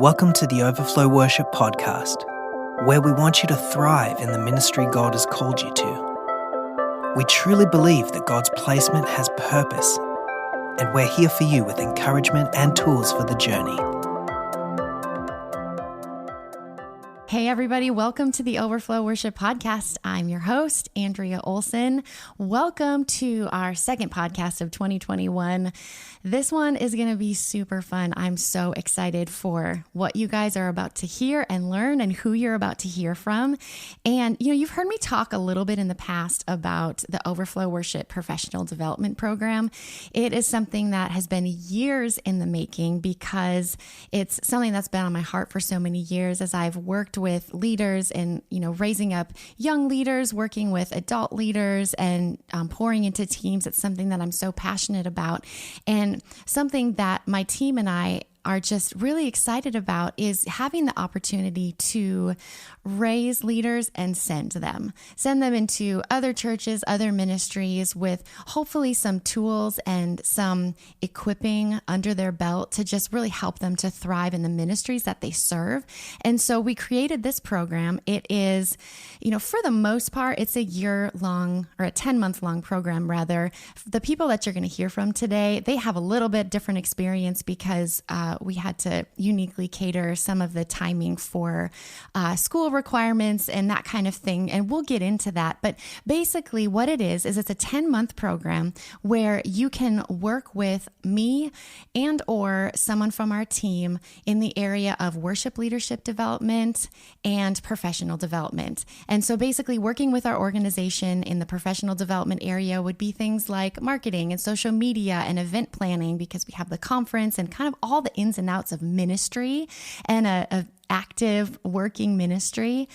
Welcome to the Overflow Worship Podcast, where we want you to thrive in the ministry God has called you to. We truly believe that God's placement has purpose, and we're here for you with encouragement and tools for the journey. Hey everybody, welcome to the Overflow Worship Podcast. I'm your host, Andrea Olson. Welcome to our second podcast of 2021. This one is going to be super fun. I'm so excited for what you guys are about to hear and learn and who you're about to hear from. And, you've heard me talk a little bit in the past about the Overflow Worship Professional Development Program. It is something that has been years in the making because it's something that's been on my heart for so many years as I've worked with leaders and, raising up young leaders, working with adult leaders and pouring into teams. It's something that I'm so passionate about. And something that my team and I are just really excited about is having the opportunity to raise leaders and send them into other churches, other ministries with hopefully some tools and some equipping under their belt to just really help them to thrive in the ministries that they serve. And so we created this program. It is, for the most part, it's a year-long or a 10-month-long program rather. The people that you're going to hear from today, they have a little bit different experience because we had to uniquely cater some of the timing for school requirements and that kind of thing. And we'll get into that. But basically what it is it's a 10-month program where you can work with me and or someone from our team in the area of worship leadership development and professional development. And so basically working with our organization in the professional development area would be things like marketing and social media and event planning because we have the conference and kind of all the ins and outs of ministry and a active working ministry.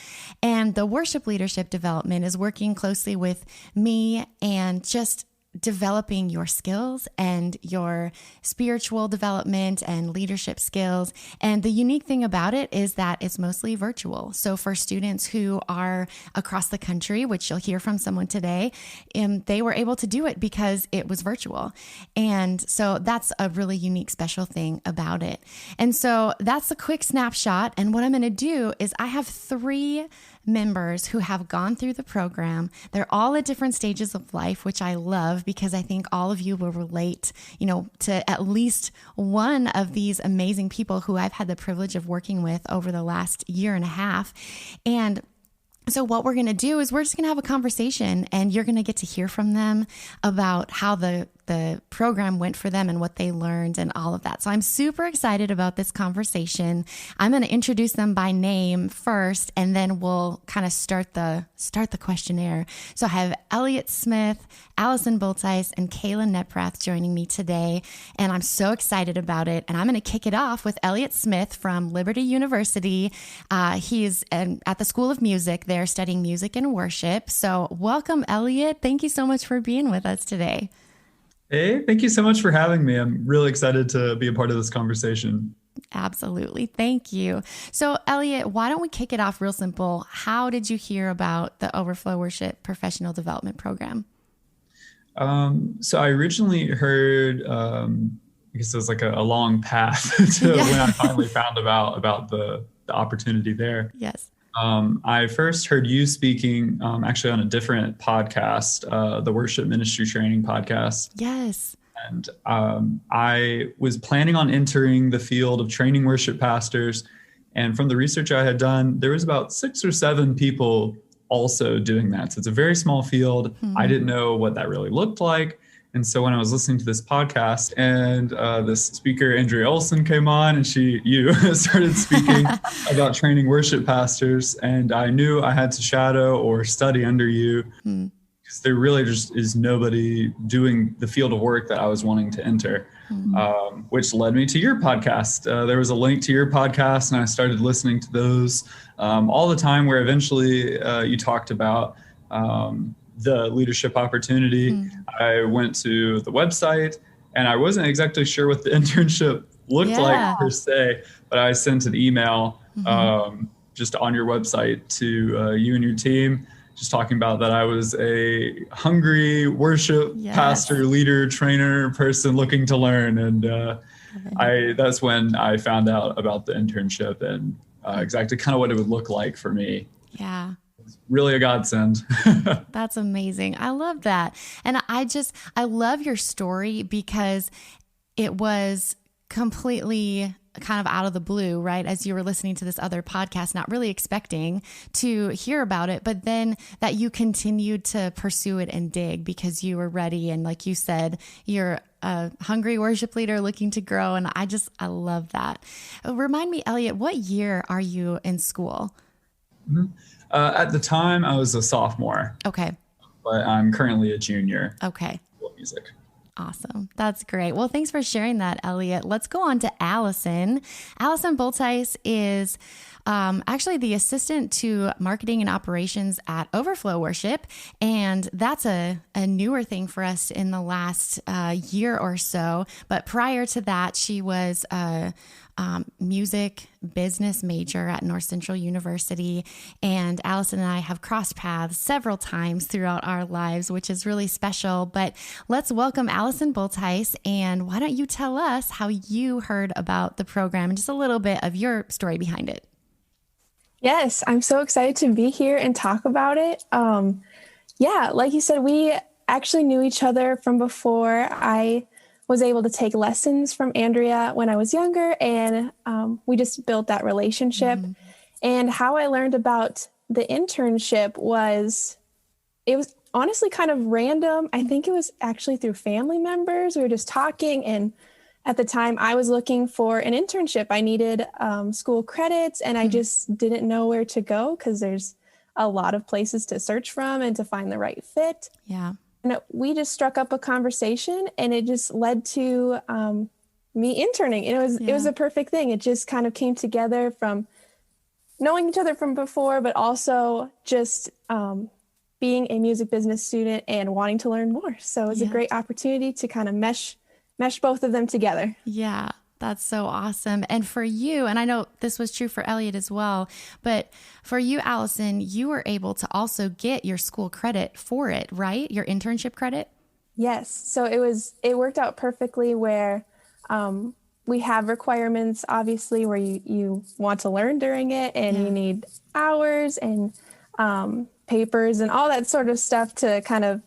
And the worship leadership development is working closely with me and just developing your skills and your spiritual development and leadership skills. And the unique thing about it is that it's mostly virtual. So for students who are across the country, which you'll hear from someone today, they were able to do it because it was virtual. And so that's a really unique, special thing about it. And so that's a quick snapshot. And what I'm going to do is I have 3 members who have gone through the program. They're all at different stages of life, which I love because I think all of you will relate, to at least one of these amazing people who I've had the privilege of working with over the last year and a half. And so what we're going to do is we're just going to have a conversation and you're going to get to hear from them about how the program went for them and what they learned and all of that. So I'm super excited about this conversation. I'm going to introduce them by name first, and then we'll kind of start the questionnaire. So I have Elliot Smith, Allison Boltice, and Kayla Neprath joining me today, and I'm so excited about it. And I'm going to kick it off with Elliot Smith from Liberty University. He's at the School of Music there studying music and worship. So welcome, Elliot. Thank you so much for being with us today. Hey, thank you so much for having me. I'm really excited to be a part of this conversation. Absolutely. Thank you. So, Elliot, why don't we kick it off real simple? How did you hear about the Overflow Worship Professional Development Program? So I originally heard, I guess it was like a long path to when I finally found about the opportunity there. Yes. I first heard you speaking actually on a different podcast, the Worship Ministry Training Podcast. Yes. And I was planning on entering the field of training worship pastors. And from the research I had done, there was about 6 or 7 people also doing that. So it's a very small field. Mm-hmm. I didn't know what that really looked like. And so when I was listening to this podcast and this speaker, Andrea Olson, came on and you started speaking about training worship pastors, and I knew I had to shadow or study under you because there really just is nobody doing the field of work that I was wanting to enter, which led me to your podcast. There was a link to your podcast and I started listening to those all the time, where eventually you talked about the leadership opportunity. I went to the website and I wasn't exactly sure what the internship looked like per se, but I sent an email just on your website to you and your team, just talking about that I was a hungry worship pastor, leader, trainer person looking to learn. And that's when I found out about the internship and exactly kind of what it would look like for me. Yeah. Really a godsend. That's amazing. I love that. And I love your story because it was completely kind of out of the blue, right? As you were listening to this other podcast, not really expecting to hear about it, but then that you continued to pursue it and dig because you were ready. And like you said, you're a hungry worship leader looking to grow. And I love that. Remind me, Elliot, what year are you in school? At the time, I was a sophomore. Okay. But I'm currently a junior. Okay. Music. Awesome. That's great. Well, thanks for sharing that, Elliot. Let's go on to Allison. Allison Boltice is actually the assistant to marketing and operations at Overflow Worship. And that's a newer thing for us in the last year or so. But prior to that, she was a music business major at North Central University. And Allison and I have crossed paths several times throughout our lives, which is really special. But let's welcome Allison Boltice. And why don't you tell us how you heard about the program and just a little bit of your story behind it? Yes, I'm so excited to be here and talk about it. Like you said, we actually knew each other from before. I was able to take lessons from Andrea when I was younger, and we just built that relationship. Mm-hmm. And how I learned about the internship was honestly kind of random. I think it was actually through family members. We were just talking, and at the time I was looking for an internship. I needed school credits, and I just didn't know where to go because there's a lot of places to search from and to find the right fit. Yeah. And we just struck up a conversation, and it just led to me interning. It was a perfect thing. It just kind of came together from knowing each other from before, but also just being a music business student and wanting to learn more. So it was a great opportunity to kind of mesh both of them together. Yeah. That's so awesome. And for you, and I know this was true for Elliot as well, but for you, Allison, you were able to also get your school credit for it, right? Your internship credit? Yes. So it worked out perfectly where we have requirements, obviously, where you want to learn during it, and you need hours and papers and all that sort of stuff to kind of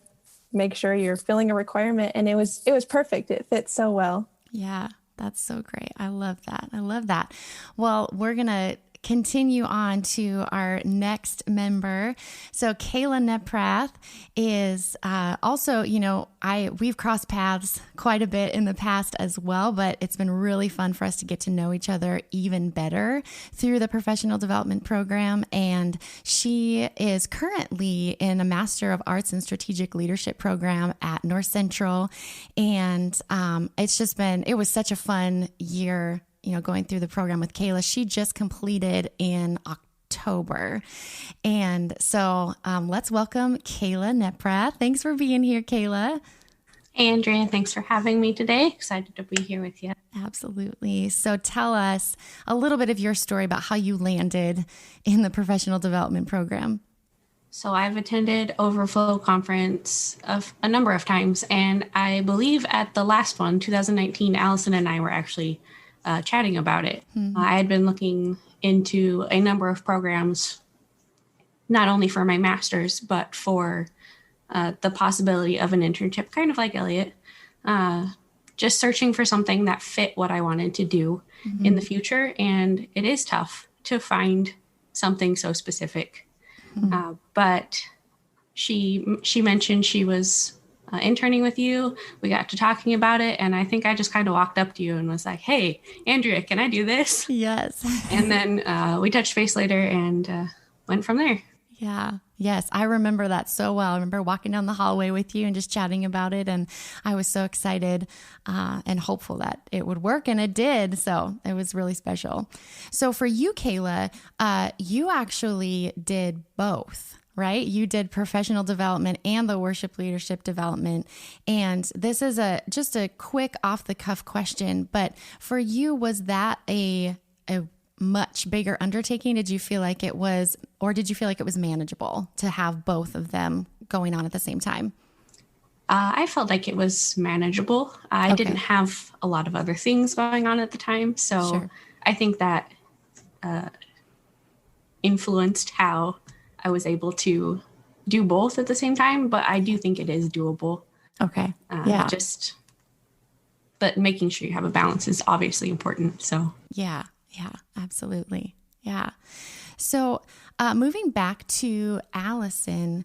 make sure you're filling a requirement. And it was perfect. It fit so well. Yeah. That's so great. I love that. I love that. Well, we're going to continue on to our next member. So Kayla Neprath is also, we've crossed paths quite a bit in the past as well, but it's been really fun for us to get to know each other even better through the professional development program. And she is currently in a Master of Arts in Strategic Leadership program at North Central. And it was such a fun year going through the program with Kayla. She just completed in October. And so let's welcome Kayla Neprath. Thanks for being here, Kayla. Hey, Andrea. Thanks for having me today. Excited to be here with you. Absolutely. So tell us a little bit of your story about how you landed in the professional development program. So I've attended Overflow conference a number of times. And I believe at the last one, 2019, Allison and I were actually chatting about it. Mm-hmm. I had been looking into a number of programs, not only for my master's, but for the possibility of an internship, kind of like Elliot, just searching for something that fit what I wanted to do in the future. And it is tough to find something so specific. Mm-hmm. But she mentioned she was interning with you. We got to talking about it, and I think I just kind of walked up to you and was like, "Hey, Andrea, can I do this?" Yes. And then we touched base later and went from there. Yeah. Yes. I remember that so well. I remember walking down the hallway with you and just chatting about it. And I was so excited and hopeful that it would work. And it did. So it was really special. So for you, Kayla, you actually did both, right? You did professional development and the worship leadership development. And this is just a quick off the cuff question, but for you, was that a much bigger undertaking? Did you feel like it was, or did you feel like it was manageable to have both of them going on at the same time? I felt like it was manageable. I didn't have a lot of other things going on at the time. So I think that influenced how I was able to do both at the same time. But I do think it is doable. Okay. But making sure you have a balance is obviously important. So yeah, absolutely. Yeah. So moving back to Allison,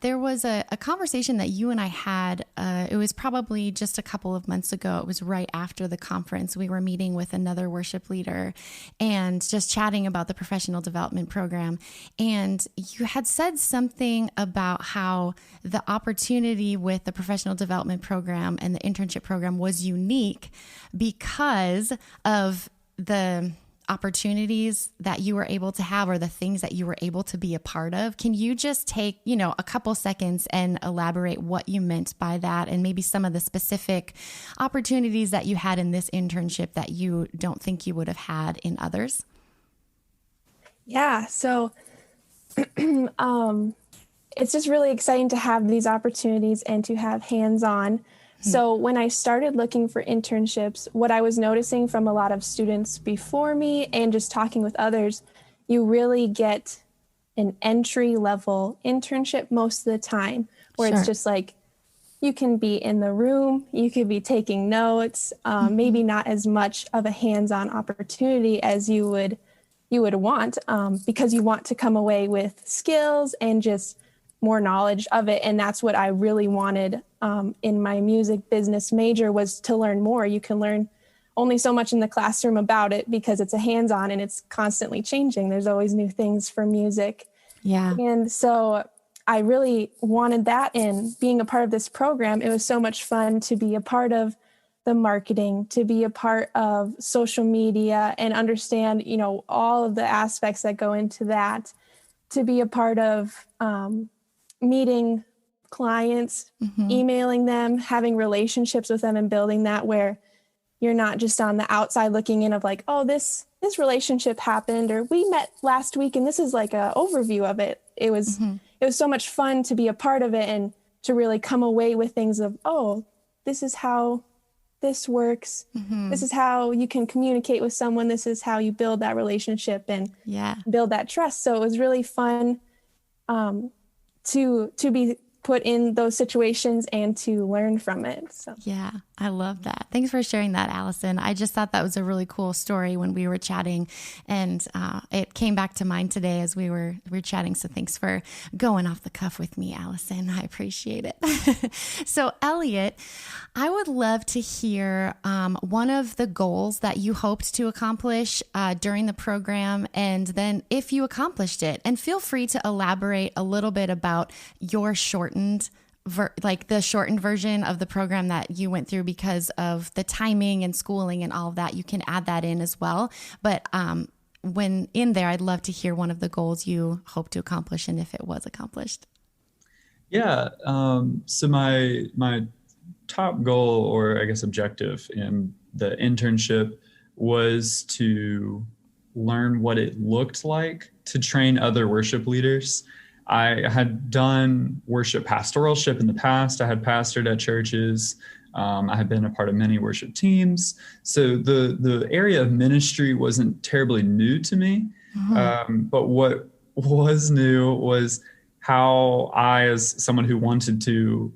there was a conversation that you and I had. It was probably just a couple of months ago. It was right after the conference. We were meeting with another worship leader and just chatting about the professional development program. And you had said something about how the opportunity with the professional development program and the internship program was unique because of the opportunities that you were able to have, or the things that you were able to be a part of. Can you just take, a couple seconds and elaborate what you meant by that, and maybe some of the specific opportunities that you had in this internship that you don't think you would have had in others? Yeah. So it's just really exciting to have these opportunities and to have hands-on. So when I started looking for internships, what I was noticing from a lot of students before me and just talking with others, you really get an entry-level internship most of the time, where it's just like you can be in the room, you could be taking notes, maybe not as much of a hands-on opportunity as you would want, because you want to come away with skills and just more knowledge of it. And that's what I really wanted in my music business major, was to learn more. You can learn only so much in the classroom about it because it's a hands-on and it's constantly changing. There's always new things for music. Yeah. And so I really wanted that. And being a part of this program, it was so much fun to be a part of the marketing, to be a part of social media and understand, all of the aspects that go into that, to be a part of meeting clients, emailing them, having relationships with them and building that, where you're not just on the outside looking in of like, oh, this relationship happened, or we met last week and this is like an overview of it. It was so much fun to be a part of it and to really come away with things of, oh, this is how this works. This is how you can communicate with someone. This is how you build that relationship and build that trust. So it was really fun to be put in those situations and to learn from it. So yeah, I love that. Thanks for sharing that, Allison. I just thought that was a really cool story when we were chatting, and it came back to mind today as we were chatting. So thanks for going off the cuff with me, Allison. I appreciate it. So Elliot, I would love to hear one of the goals that you hoped to accomplish during the program, and then if you accomplished it, and feel free to elaborate a little bit about your shortened version of the program that you went through because of the timing and schooling and all of that. You can add that in as well. But when in there, I'd love to hear one of the goals you hope to accomplish and if it was accomplished. Yeah. So my top goal, or I guess objective in the internship, was to learn what it looked like to train other worship leaders. I had done worship pastoralship in the past. I had pastored at churches. I had been a part of many worship teams. So the area of ministry wasn't terribly new to me. But what was new was how I, as someone who wanted to,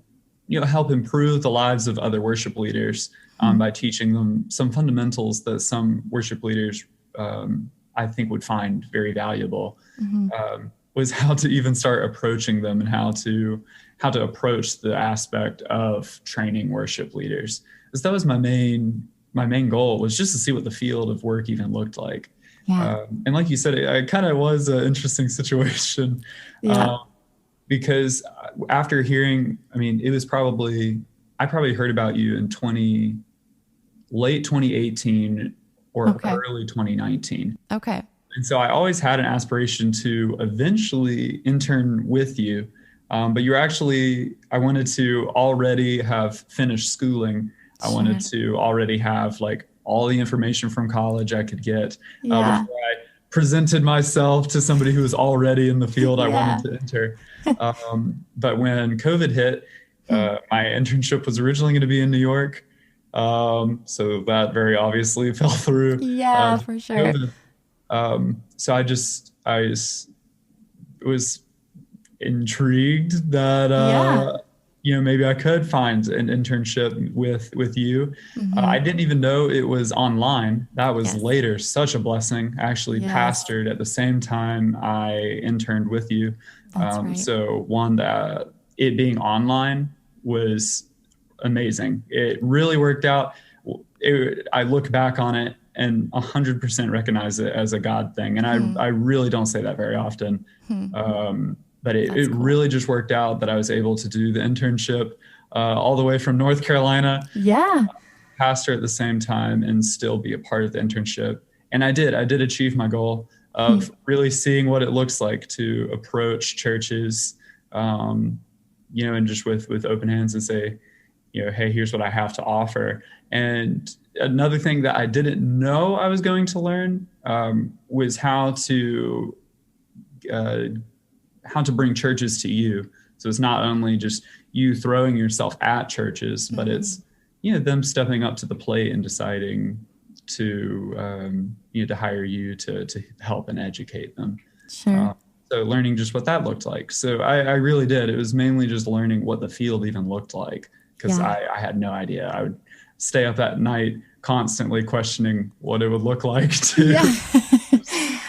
help improve the lives of other worship leaders by teaching them some fundamentals that some worship leaders I think would find very valuable. Was how to even start approaching them and how to approach the aspect of training worship leaders. Because that was my main goal, was just to see what the field of work even looked like. Yeah. And like you said, it kind of was an interesting situation. Because after hearing, it was I probably heard about you in late 2018 or early 2019. Okay. And so I always had an aspiration to eventually intern with you. But I wanted to already have finished schooling. I wanted to already have all the information from college I could get before Yeah. I presented myself to somebody who was already in the field I wanted to enter. But when COVID hit, my internship was originally going to be in New York. So that very obviously fell through. Yeah, for sure. So I was intrigued that, maybe I could find an internship with you. I didn't even know it was online. That was later, such a blessing. I actually pastored at the same time I interned with you. So one, that it being online was amazing. It really worked out. I look back on it and 100% recognize it as a God thing. And I really don't say that very often. But it cool. Really just worked out that I was able to do the internship all the way from North Carolina. Yeah. Pastor at the same time and still be a part of the internship. And I did achieve my goal of really seeing what it looks like to approach churches, and just with open hands and say, hey, here's what I have to offer. And another thing that I didn't know I was going to learn was how to bring churches to you. So it's not only just you throwing yourself at churches, but it's, them stepping up to the plate and deciding to, to hire you to help and educate them. Sure. So learning just what that looked like. So I really did. It was mainly just learning what the field even looked like, because I had no idea. I would stay up at night constantly questioning what it would look like to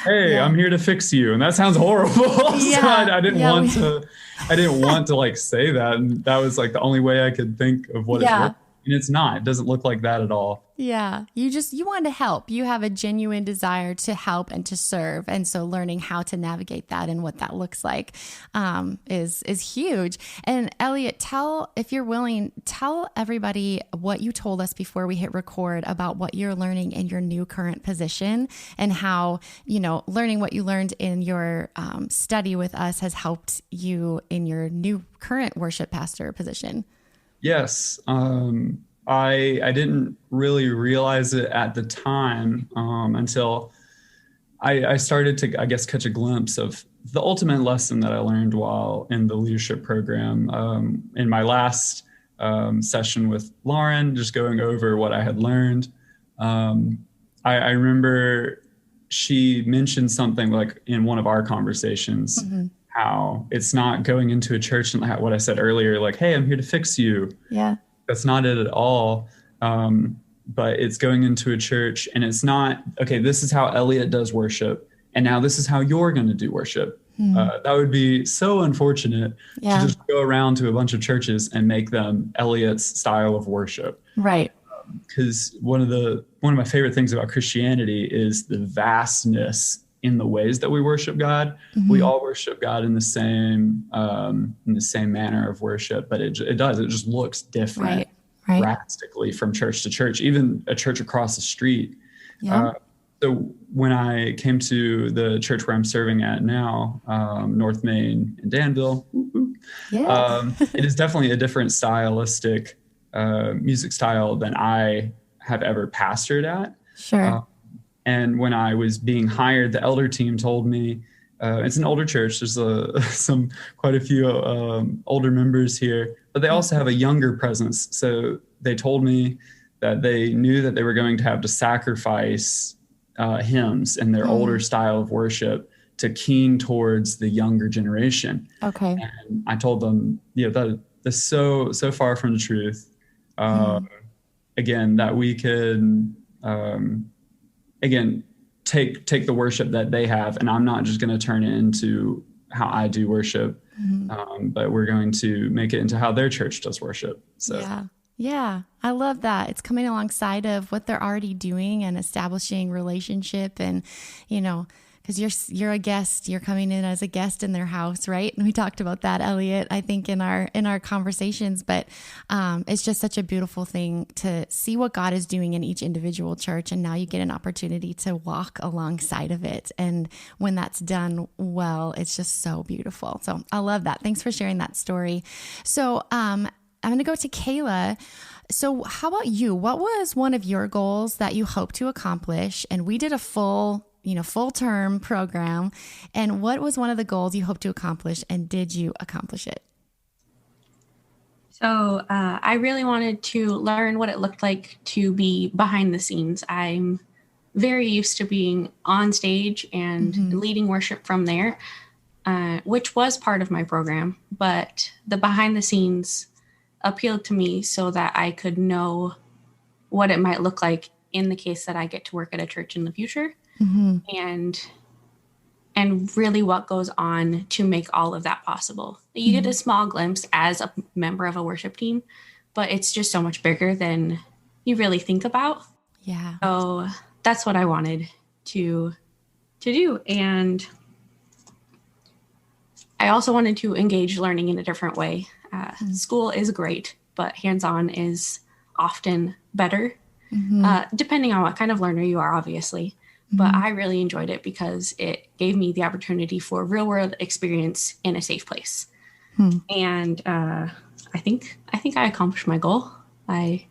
hey, I'm here to fix you. And that sounds horrible. So I didn't want to like say that. And that was like the only way I could think of what it looked like. And it's not. It doesn't look like that at all. Yeah. You want to help. You have a genuine desire to help and to serve. And so learning how to navigate that and what that looks like is huge. And Elliot, if you're willing, tell everybody what you told us before we hit record about what you're learning in your new current position and how, learning what you learned in your study with us has helped you in your new current worship pastor position. Yes. I didn't really realize it at the time until I started to, I guess, catch a glimpse of the ultimate lesson that I learned while in the leadership program. In my last session with Lauren, just going over what I had learned, I remember she mentioned something like in one of our conversations, how it's not going into a church and what I said earlier, like, hey, I'm here to fix you. Yeah. That's not it at all. But it's going into a church and it's not, okay, this is how Elliot does worship. And now this is how you're going to do worship. That would be so unfortunate to just go around to a bunch of churches and make them Elliot's style of worship. Right. Because one of my favorite things about Christianity is the vastness in the ways that we worship God. We all worship God in the same manner of worship, but it just looks different drastically from church to church, even a church across the street. So when I came to the church where I'm serving at now, North Main in Danville, it is definitely a different stylistic music style than I have ever pastored at. Sure. And when I was being hired, the elder team told me, it's an older church. There's quite a few older members here, but they also have a younger presence. So they told me that they knew that they were going to have to sacrifice hymns and their older style of worship to keen towards the younger generation. Okay. And I told them, that's so far from the truth. Again, that we could, take the worship that they have, and I'm not just going to turn it into how I do worship, but we're going to make it into how their church does worship. So yeah, I love that. It's coming alongside of what they're already doing and establishing relationship, and because you're a guest, you're coming in as a guest in their house, right? And we talked about that, Elliot, I think in our conversations, but it's just such a beautiful thing to see what God is doing in each individual church. And now you get an opportunity to walk alongside of it. And when that's done well, it's just so beautiful. So I love that. Thanks for sharing that story. So, I'm going to go to Kayla. So how about you? What was one of your goals that you hope to accomplish? And we did a full term program. And what was one of the goals you hope to accomplish, and did you accomplish it? So I really wanted to learn what it looked like to be behind the scenes. I'm very used to being on stage and leading worship from there, which was part of my program. But the behind the scenes appealed to me so that I could know what it might look like in the case that I get to work at a church in the future, and really what goes on to make all of that possible. You get a small glimpse as a member of a worship team, but it's just so much bigger than you really think about. Yeah. So that's what I wanted to do. And I also wanted to engage learning in a different way. School is great, but hands-on is often better, depending on what kind of learner you are, obviously. But I really enjoyed it because it gave me the opportunity for real world experience in a safe place. And I think I accomplished my goal. I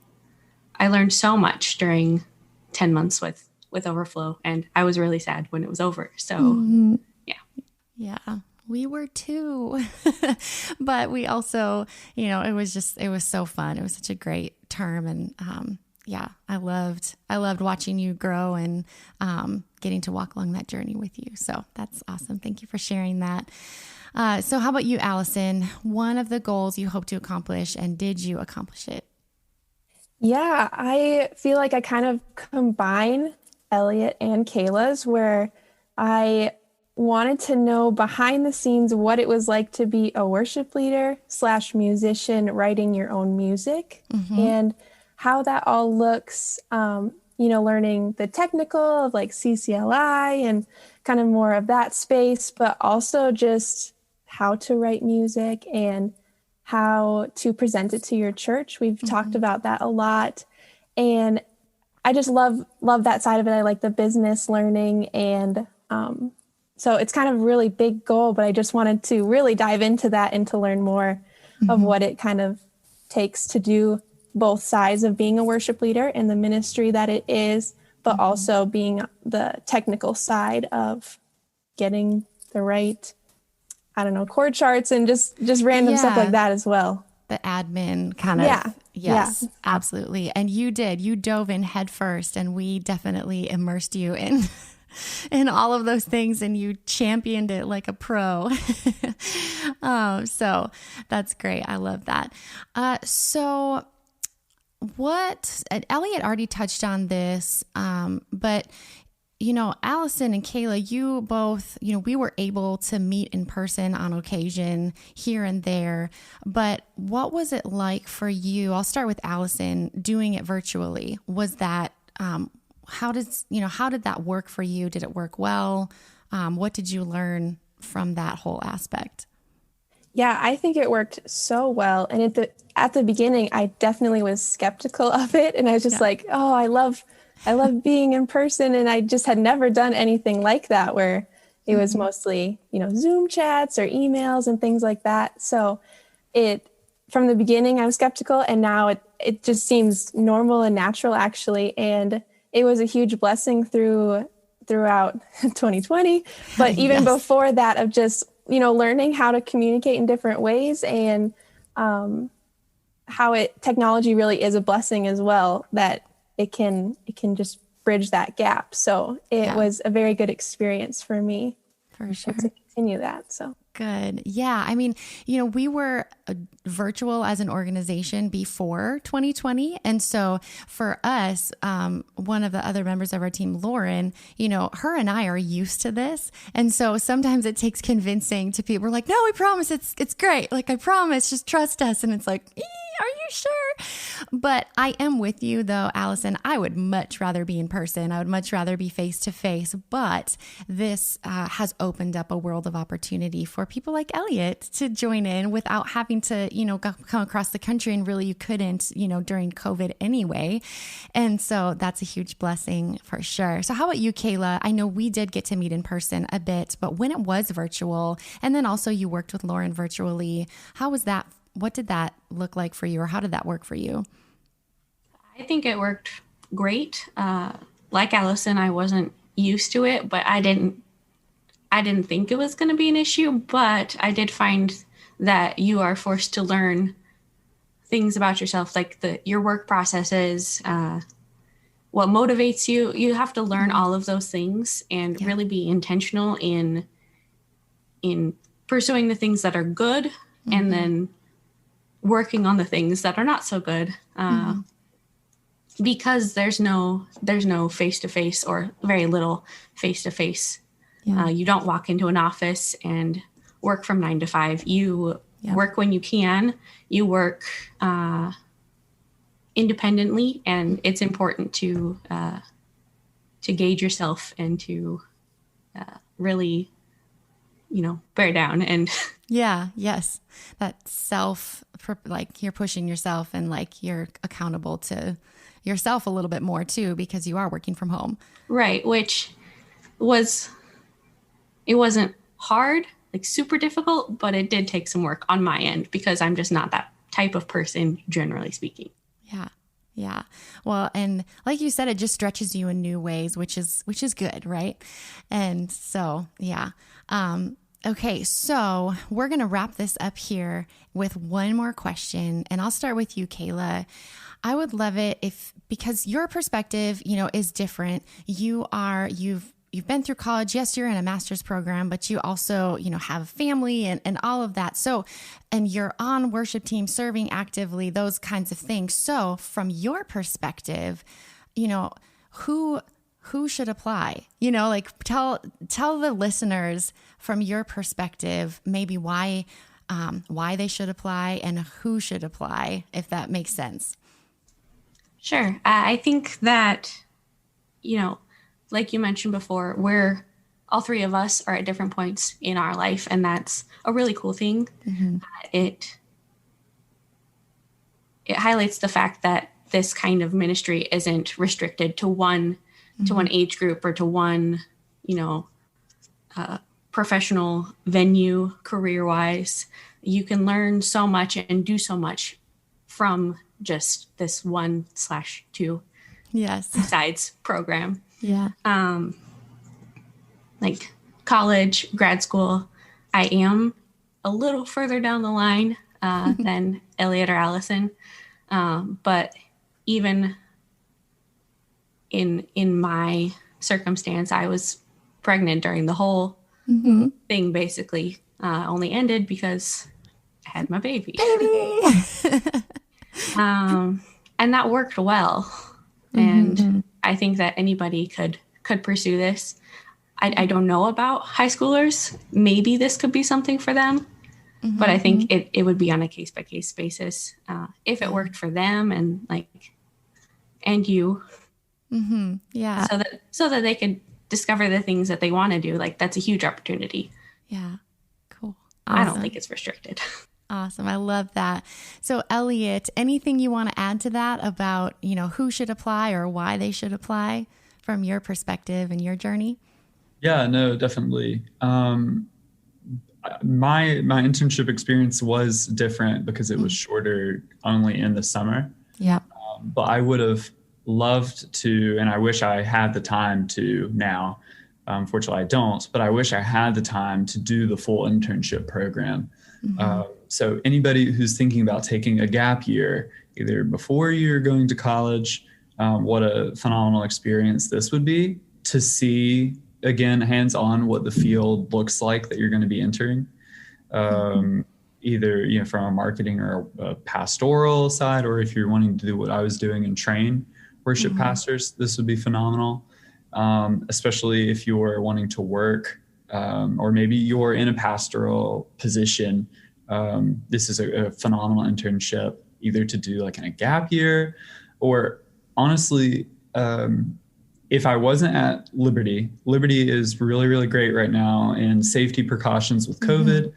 learned so much during 10 months with Overflow, and I was really sad when it was over. So Yeah, we were too. But we also, it was so fun. It was such a great term. And I loved watching you grow and getting to walk along that journey with you. So that's awesome. Thank you for sharing that. So how about you, Allison? One of the goals you hope to accomplish, and did you accomplish it? Yeah, I feel like I kind of combine Elliot and Kayla's, where I wanted to know behind the scenes what it was like to be a worship leader / musician writing your own music, and how that all looks, learning the technical of like CCLI and kind of more of that space, but also just how to write music and how to present it to your church. We've talked about that a lot. And I just love that side of it. I like the business learning. And so it's kind of a really big goal, but I just wanted to really dive into that and to learn more of what it kind of takes to do both sides of being a worship leader and the ministry that it is, but also being the technical side of getting the right, chord charts and just random stuff like that as well. The admin kind of. Yeah. Yes, absolutely. And you dove in head first, and we definitely immersed you in all of those things, and you championed it like a pro. So that's great. I love that. So Elliot already touched on this, but Allison and Kayla, you both, we were able to meet in person on occasion here and there, but what was it like for you? I'll start with Allison, doing it virtually. Was that, how did that work for you? Did it work well? What did you learn from that whole aspect? Yeah, I think it worked so well. And at the beginning, I definitely was skeptical of it. And I was just like, oh, I love being in person. And I just had never done anything like that, where it was mostly, Zoom chats or emails and things like that. So from the beginning, I was skeptical, and now it just seems normal and natural, actually. And it was a huge blessing throughout 2020, but even before that, of just, learning how to communicate in different ways, and how technology really is a blessing as well, that it can just bridge that gap. So it was a very good experience for me. For sure. To continue that. So good. Yeah. I mean, we were virtual as an organization before 2020. And so for us, one of the other members of our team, Lauren, her and I are used to this. And so sometimes it takes convincing to people. We're like, no, we promise it's great. Like, I promise, just trust us. And it's like, are you sure? But I am with you though, Allison. I would much rather be in person. I would much rather be face to face, but this has opened up a world of opportunity for people like Elliot to join in without having to, come across the country. And really you couldn't, during COVID anyway. And so that's a huge blessing for sure. So how about you, Kayla? I know we did get to meet in person a bit, but when it was virtual, and then also you worked with Lauren virtually, how was that what did that look like for you, or how did that work for you? I think it worked great. Like Allison, I wasn't used to it, but I didn't think it was going to be an issue, but I did find that you are forced to learn things about yourself, like your work processes, what motivates you. You have to learn all of those things and really be intentional in pursuing the things that are good and then working on the things that are not so good. Because there's no face-to-face, or very little face-to-face. You don't walk into an office and work from 9 to 5. You work when you can. You work independently, and it's important to gauge yourself and to really, bear down and. Yes. That like you're pushing yourself, and like you're accountable to yourself a little bit more too, because you are working from home. Right. Which it wasn't hard, like super difficult, but it did take some work on my end because I'm just not that type of person, generally speaking. Yeah. Well, and like you said, it just stretches you in new ways, which is good. Right. And so, yeah. Okay. So we're going to wrap this up here with one more question, and I'll start with you, Kayla. I would love it because your perspective, is different. You've been through college. Yes, you're in a master's program, but you also, have a family and all of that. So, and you're on worship team, serving actively, those kinds of things. So from your perspective, who should apply? Like tell the listeners from your perspective, maybe why they should apply and who should apply, if that makes sense. Sure. I think that, like you mentioned before, all three of us are at different points in our life, and that's a really cool thing. It highlights the fact that this kind of ministry isn't restricted to one age group or to one, professional venue career-wise. You can learn so much and do so much from just this 1/2 sides program. Yeah. Like college, grad school, I am a little further down the line than Elliot or Allison. But even in my circumstance, I was pregnant during the whole thing, basically. Only ended because I had my baby. And that worked well. And I think that anybody could pursue this. I don't know about high schoolers. Maybe this could be something for them. But I think it would be on a case-by-case basis. If it worked for them and you. Yeah. So that they could discover the things that they want to do. Like, that's a huge opportunity. Yeah. Cool. Awesome. I don't think it's restricted. Awesome. I love that. So Elliot, anything you want to add to that about, who should apply or why they should apply from your perspective and your journey? Yeah, no, definitely. My internship experience was different because it was shorter, only in the summer. Yeah. But I would have loved to, and I wish I had the time to now. Fortunately, I don't, but I wish I had the time to do the full internship program. So anybody who's thinking about taking a gap year, either before you're going to college, what a phenomenal experience this would be to see, again, hands-on what the field looks like that you're going to be entering, either from a marketing or a pastoral side, or if you're wanting to do what I was doing and train worship pastors, this would be phenomenal, especially if you're wanting to work or maybe you're in a pastoral position. This is a phenomenal internship, either to do like in a gap year, or honestly, if I wasn't at Liberty is really, really great right now in safety precautions with COVID.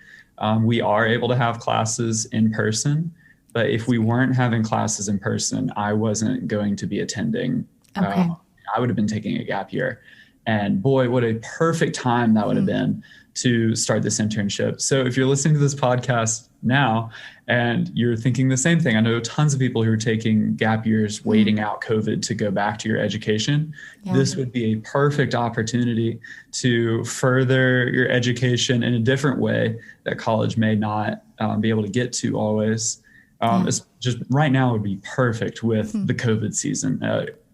We are able to have classes in person, but if we weren't having classes in person, I wasn't going to be attending. Okay. I would have been taking a gap year. And boy, what a perfect time that would have been to start this internship. So if you're listening to this podcast now and you're thinking the same thing, I know tons of people who are taking gap years, waiting out COVID to go back to your education. Yeah. This would be a perfect opportunity to further your education in a different way that college may not be able to get to always. It's just right now would be perfect with the COVID season.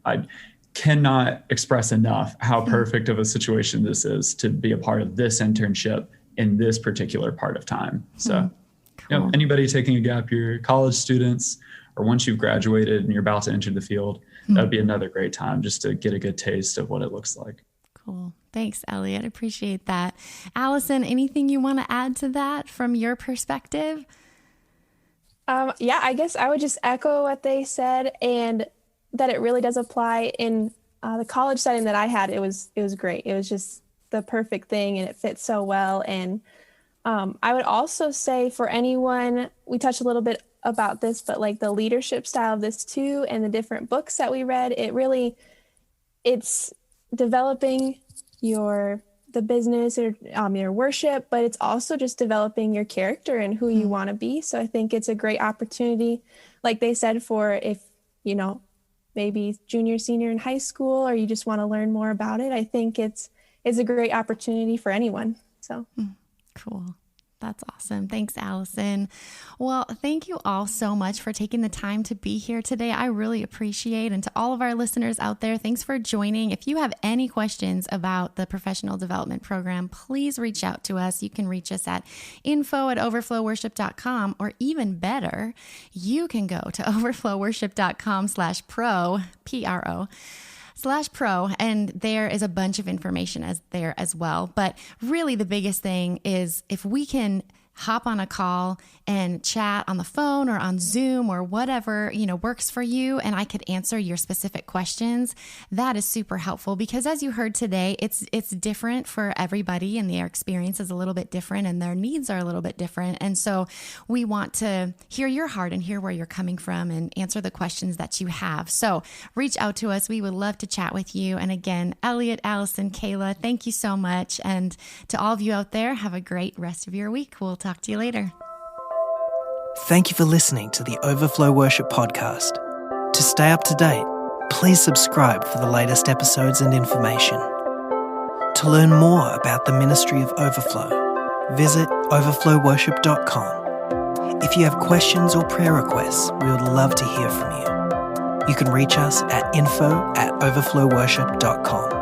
I cannot express enough how perfect of a situation this is to be a part of this internship in this particular part of time. So, cool. Anybody taking a gap year, college students, or once you've graduated and you're about to enter the field, that'd be another great time just to get a good taste of what it looks like. Cool. Thanks, Elliot. Appreciate that. Allison, anything you want to add to that from your perspective? I guess I would just echo what they said, and that it really does apply in the college setting that I had. It was great. It was just the perfect thing, and it fits so well. And I would also say for anyone, we touched a little bit about this, but like the leadership style of this too, and the different books that we read, it's developing the business or your worship, but it's also just developing your character and who you want to be. So I think it's a great opportunity, like they said, for if, maybe junior, senior in high school, or you just want to learn more about it. I think it's a great opportunity for anyone. So cool. That's awesome. Thanks, Allison. Well, thank you all so much for taking the time to be here today. I really appreciate, and to all of our listeners out there, thanks for joining. If you have any questions about the professional development program, please reach out to us. You can reach us at info@overflowworship.com, or even better, you can go to overflowworship.com/pro, Pro, and there is a bunch of information there as well. But really the biggest thing is if we can hop on a call and chat on the phone or on Zoom or whatever, works for you, and I could answer your specific questions, that is super helpful, because as you heard today, it's different for everybody, and their experience is a little bit different and their needs are a little bit different. And so we want to hear your heart and hear where you're coming from and answer the questions that you have. So reach out to us. We would love to chat with you. And again, Elliot, Allison, Kayla, thank you so much. And to all of you out there, have a great rest of your week. We'll talk to you later. Thank you for listening to the Overflow Worship Podcast. To stay up to date, please subscribe for the latest episodes and information. To learn more about the ministry of Overflow, visit overflowworship.com. If you have questions or prayer requests, we would love to hear from you. You can reach us at info@overflowworship.com.